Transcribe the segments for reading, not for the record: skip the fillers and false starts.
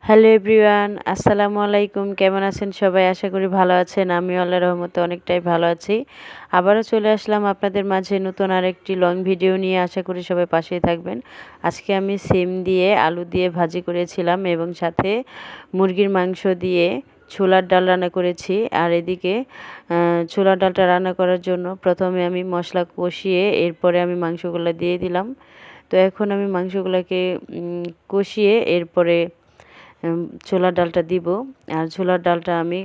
Hello everyone, আসসালামু আলাইকুম। কেমন আছেন সবাই? আশা করি ভালো আছেন। আমি আল্লাহর রহমতে অনেকটাই ভালো আছি। আবারও চলে আসলাম আপনাদের মাঝে নতুন আরেকটি লং ভিডিও নিয়ে। আশা করি সবাই পাশেই থাকবেন। আজকে আমি সিম দিয়ে আলু দিয়ে ভাজি করেছিলাম এবং সাথে মুরগির মাংস দিয়ে ছোলার ডাল রান্না করেছি। আর এদিকে ছোলার ডালটা রান্না করার জন্য প্রথমে আমি মশলা কষিয়ে এরপরে আমি মাংসগুলো দিয়ে দিলাম। তো এখন আমি মাংসগুলোকে কষিয়ে এরপরে ছোলার ডালটা দিব। আর ছোলার ডালটা আমি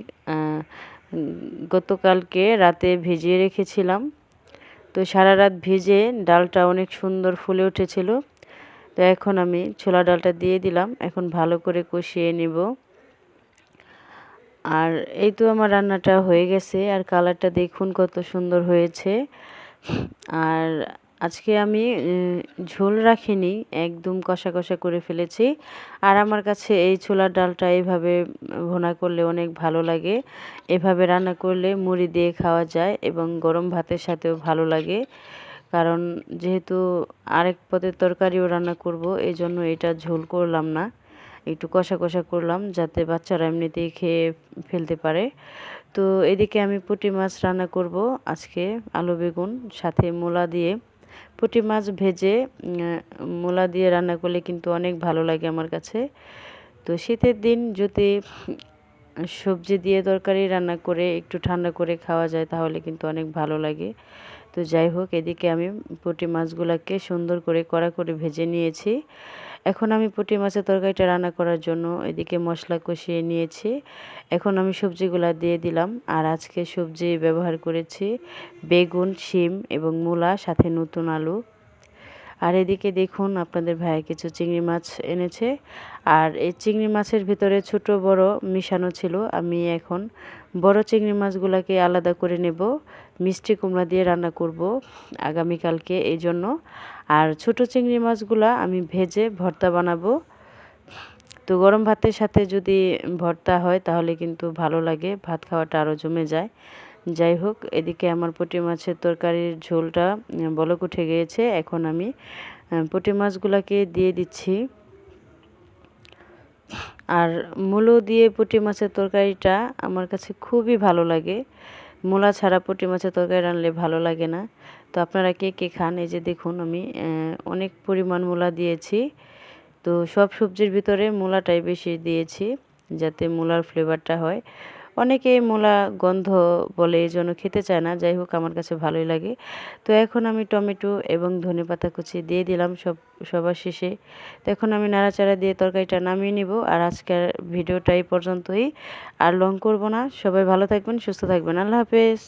গতকালকে রাতে ভিজিয়ে রেখেছিলাম। তো সারা রাত ভিজে ডালটা অনেক সুন্দর ফুলে উঠেছিল। তো এখন আমি ছোলার ডালটা দিয়ে দিলাম। এখন ভালো করে কষিয়ে নিব। আর এই তো আমার রান্নাটা হয়ে গেছে। আর কালারটা দেখুন কত সুন্দর হয়েছে। আর আজকে আমি ঝোল রাখিনি, একদম কষা কষা করে ফেলেছি। আর আমার কাছে এই ছোলার ডালটা এইভাবে ভুনা করলে অনেক ভালো লাগে। এভাবে রান্না করলে মুড়ি দিয়ে খাওয়া যায় এবং গরম ভাতের সাথেও ভালো লাগে। কারণ যেহেতু আরেক পদের তরকারিও রান্না করব, এই জন্য এটা ঝোল করলাম না, একটু কষা কষা করলাম যাতে বাচ্চারা এমনিতেই খেয়ে ফেলতে পারে। তো এদিকে আমি পুঁটি মাছ রান্না করব আজকে, আলু বেগুন সাথে মূলা দিয়ে। পুঁটি মাছ ভেজে মূলা দিয়ে রান্না করলে কিন্তু অনেক ভালো লাগে আমার কাছে। তো শীতের দিন যদি সবজি দিয়ে তরকারি রান্না করে একটু ঠান্ডা করে খাওয়া যায় তাহলে কিন্তু অনেক ভালো লাগে। তো যাই হোক, এদিকে আমি পুঁটি মাছগুলোকে সুন্দর করে কড়া করে ভেজে নিয়েছি। এখন আমি পুঁটি মাছের তরকারিটা রান্না করার জন্য এদিকে মশলা কষিয়ে নিয়েছি। এখন আমি সবজিগুলো দিয়ে দিলাম। আর আজকে সবজি ব্যবহার করেছি বেগুন, শিম এবং মূলা, সাথে নতুন আলু। আর এদিকে দেখুন আপনাদের ভাই কিছু চিংড়ি মাছ এনেছে। আর এই চিংড়ি মাছের ভিতরে ছোট বড় মিশানো ছিল। আমি এখন বড় চিংড়ি মাছগুলোকে আলাদা করে নেব, মিষ্টি কুমড়া দিয়ে রান্না করব আগামীকালকে, এই জন্য। আর ছোট চিংড়ি মাছগুলো আমি ভেজে ভর্তা বানাবো। তো গরম ভাতের সাথে যদি ভর্তা হয় তাহলে কিন্তু ভালো লাগে, ভাত খাওয়াটা আরও জমে যায়। যাই হোক, এদিকে আমার পুঁটি মাছের তরকারির ঝোলটা বলক উঠে গিয়েছে। এখন আমি পুঁটি মাছগুলোকে দিয়ে দিচ্ছি। আর মূলো দিয়ে পুঁটি মাছের তরকারিটা আমার কাছে খুবই ভালো লাগে। মূলা ছাড়া পুঁটি মাছের তরকারি রান্নলে ভালো লাগে না। তো আপনারা কে কে খান? এই যে দেখুন আমি অনেক পরিমাণ মূলা দিয়েছি। তো সব সবজির ভিতরে মূলাটাই বেশি দিয়েছি যাতে মূলার ফ্লেভারটা হয়। অনেকে মূলা গন্ধ বলে এই জন্য খেতে চায় না। যাই হোক, আমার কাছে ভালোই লাগে। তো এখন আমি টমেটো এবং ধনেপাতা কুচি দিয়ে দিলাম সবার শেষে। তো এখন আমি নাড়াচাড়া দিয়ে তরকারিটা নামিয়ে নিব। আর আজকের ভিডিওটা এই পর্যন্তই, আর লং করব না। সবাই ভালো থাকবেন, সুস্থ থাকবেন। আল্লাহ হাফেজ।